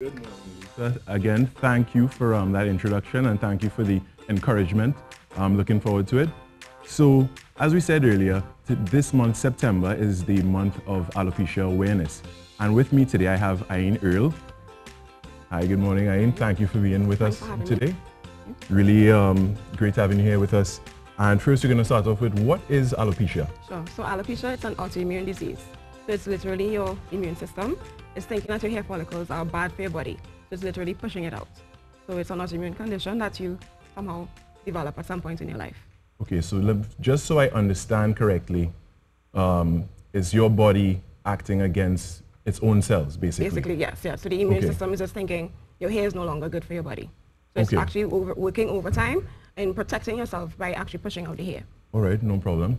Good morning, Lisa. Again, thank you for that introduction and thank you for the encouragement. I'm looking forward to it. So, as we said earlier, this month, September, is the month of alopecia awareness. And with me today, I have Ain Earle. Hi, good morning, Ain. Thank you for being with us today. Really great having you here with us. And first, we're going to start off with what is alopecia? Sure. So alopecia is an autoimmune disease. So it's literally your immune system is thinking that your hair follicles are bad for your body. So it's literally pushing it out. So it's an autoimmune condition that you somehow develop at some point in your life. Okay, so just so I understand correctly, is your body acting against its own cells, basically? Basically, yes. Yeah. So the immune system is just thinking your hair is no longer good for your body. So it's actually working overtime and protecting yourself by actually pushing out the hair. All right, no problem.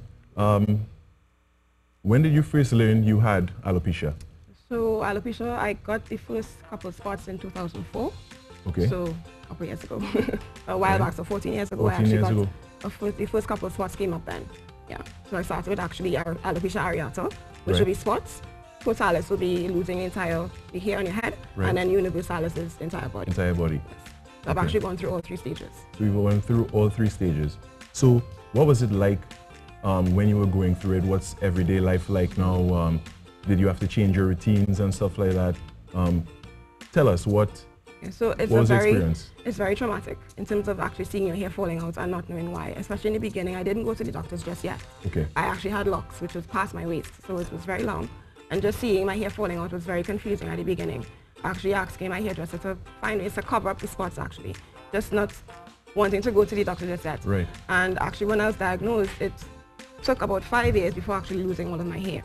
When did you first learn you had alopecia? So alopecia, I got the first couple of spots in 2004. Okay. So a couple years ago. A while back, so 14 years ago. 14 years ago. The first couple of spots came up then. Yeah. So I started with actually alopecia areata, which would be spots. Totalis would be losing the hair on your head, and then universalis is the entire body. Entire body. So I've actually gone through all three stages. So you went through all three stages. So what was it like when you were going through it? What's everyday life like now? Did you have to change your routines and stuff like that? Tell us what was the experience? It's very traumatic in terms of actually seeing your hair falling out and not knowing why. Especially in the beginning, I didn't go to the doctors just yet. Okay. I actually had locks, which was past my waist, so it was very long. And just seeing my hair falling out was very confusing at the beginning. Actually asking my hairdresser to find ways to cover up the spots actually. Just not wanting to go to the doctor just yet. Right. And actually when I was diagnosed, it took about 5 years before actually losing all of my hair.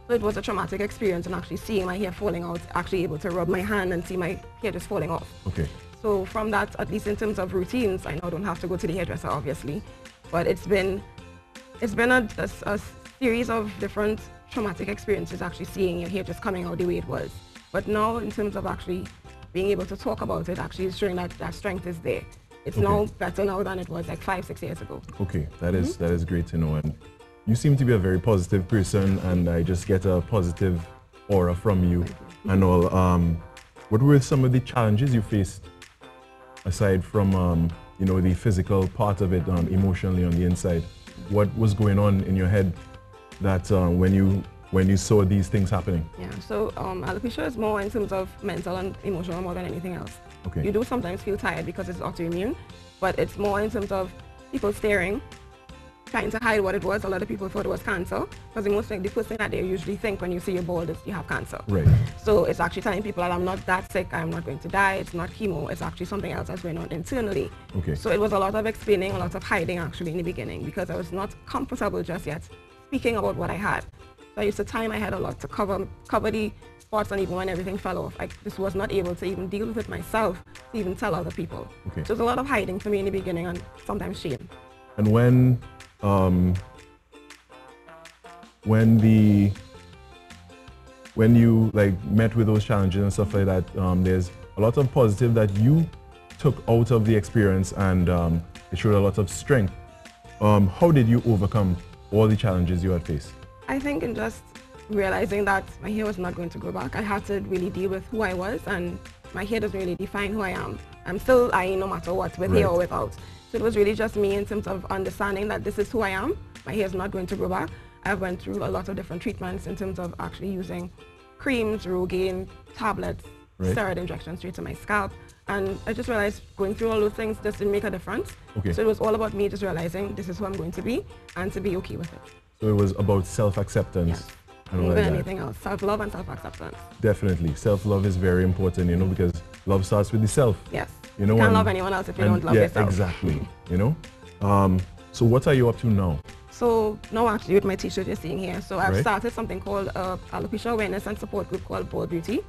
So it was a traumatic experience and actually seeing my hair falling out, actually able to rub my hand and see my hair just falling off. Okay. So from that, at least in terms of routines, I now don't have to go to the hairdresser obviously, but it's been a series of different traumatic experiences actually seeing your hair just coming out the way it was. But now in terms of actually being able to talk about it, actually showing that strength is there. It's now better now than it was like 5-6 years ago. Okay, that is great to know. And you seem to be a very positive person, and I just get a positive aura from you and all. What were some of the challenges you faced aside from the physical part of it, emotionally on the inside? What was going on in your head that when you saw these things happening? Yeah, so alopecia is more in terms of mental and emotional more than anything else. Okay. You do sometimes feel tired because it's autoimmune, but it's more in terms of people staring, trying to hide what it was. A lot of people thought it was cancer, because the first thing that they usually think when you see your bald is you have cancer. Right. So it's actually telling people that I'm not that sick, I'm not going to die, it's not chemo, it's actually something else that's going on internally. Okay. So it was a lot of explaining, a lot of hiding actually in the beginning, because I was not comfortable just yet speaking about what I had. So I used to tie my head a lot to cover the spots, and even when everything fell off, I just was not able to even deal with it myself, to even tell other people. Okay. So it was a lot of hiding for me in the beginning and sometimes shame. And when you met with those challenges and stuff like that, there's a lot of positive that you took out of the experience, and it showed a lot of strength. How did you overcome all the challenges you had faced? I think in just realizing that my hair was not going to grow back, I had to really deal with who I was, and my hair doesn't really define who I am. I'm still Ain no matter what, with hair or without. So it was really just me in terms of understanding that this is who I am. My hair is not going to grow back. I went through a lot of different treatments in terms of actually using creams, Rogaine, tablets, steroid injections straight to my scalp. And I just realized going through all those things just didn't make a difference. Okay. So it was all about me just realizing this is who I'm going to be and to be okay with it. So it was about self-acceptance. Yes. And more than anything else, self-love and self-acceptance. Definitely. Self-love is very important, because love starts with the self. Yes. You can't love anyone else if you don't love yourself. Exactly. So what are you up to now? So now actually with my t-shirt you're seeing here, so I've started something called Alopecia Awareness and Support Group called Bold Beauty.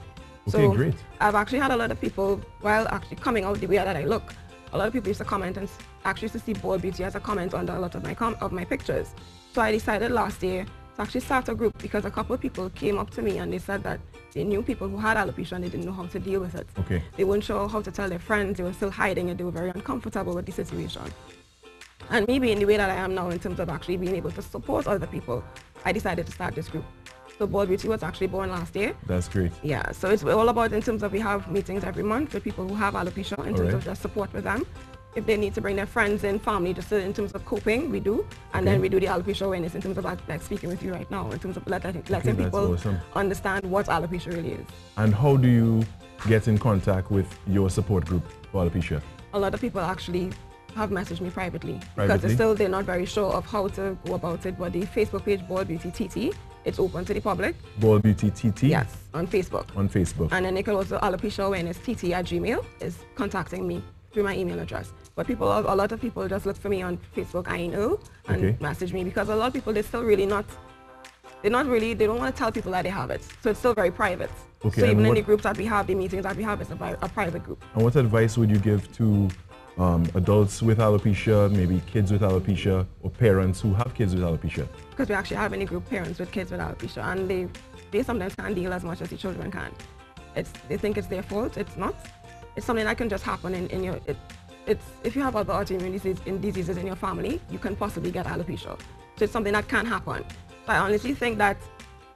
Okay, great. I've actually had a lot of people, while actually coming out the way that I look, a lot of people used to comment and actually used to see Bold Beauty as a comment under a lot of my pictures. So I decided last year to actually start a group, because a couple of people came up to me and they said that they knew people who had alopecia and they didn't know how to deal with it. Okay. They weren't sure how to tell their friends, they were still hiding it, they were very uncomfortable with the situation. And me being the way that I am now in terms of actually being able to support other people, I decided to start this group. So Bald Beauty was actually born last year. That's great. Yeah, so it's all about, in terms of, we have meetings every month with people who have alopecia, in terms of just support with them. If they need to bring their friends and family, just in terms of coping, we do. And then we do the alopecia awareness in terms of like speaking with you right now, in terms of letting people understand what alopecia really is. And how do you get in contact with your support group for alopecia? A lot of people actually have messaged me privately because they're not very sure of how to go about it. But the Facebook page, Bald Beauty TT, it's open to the public. Bald Beauty TT? Yes, on Facebook. On Facebook. And then they can also, alopecia awareness TT@gmail is contacting me through my email address. But a lot of people just look for me on Facebook, Ain Earle, and message me, because a lot of people, they don't want to tell people that they have it. So it's still very private. Okay, so even in the groups that we have, the meetings that we have, it's a private group. And what advice would you give to adults with alopecia, maybe kids with alopecia, or parents who have kids with alopecia? Because we actually have in the group parents with kids with alopecia, and they sometimes can't deal as much as the children can. They think it's their fault. It's not. It's something that can just happen in your... if you have other autoimmune diseases in your family, you can possibly get alopecia. So it's something that can happen. So I honestly think that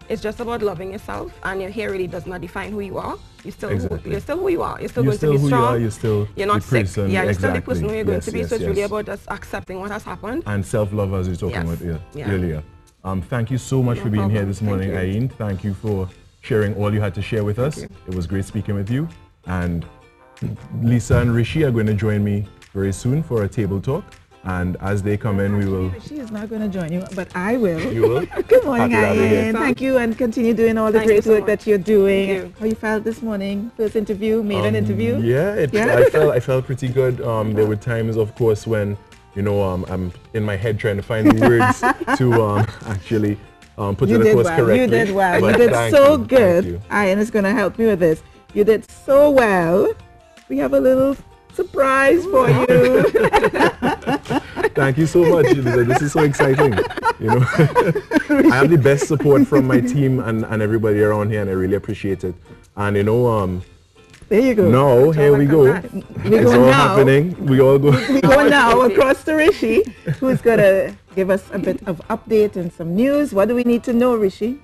it's just about loving yourself, and your hair really does not define who you are. You're still who you are. You're still going to be strong. You're not sick. Person. Yeah, you're still the person who you're going to be. So it's really about just accepting what has happened. And self-love, as you're talking about earlier. Thank you so much for being here this morning, Ain. Thank you for sharing all you had to share with us. It was great speaking with you. And Lisa and Rishi are going to join me very soon for a table talk. And as they come in, we will... She is not going to join you, but I will. You will? Good morning, Ain. Thank you, and continue doing all the great work that you're doing. How you felt this morning? First interview, made an interview? Yeah, I felt pretty good. There were times, of course, when, you know, I'm in my head trying to find the words to actually put it across correctly. You did well. You did so good. Ain is going to help me with this. You did so well. We have a little surprise for you. Thank you so much. This is so exciting. You know, I have the best support from my team and everybody around here, and I really appreciate it. And you know, there you go. Now here we go. It's all happening. We all go. We go now across to Rishi, who's gonna give us a bit of update and some news. What do we need to know, Rishi?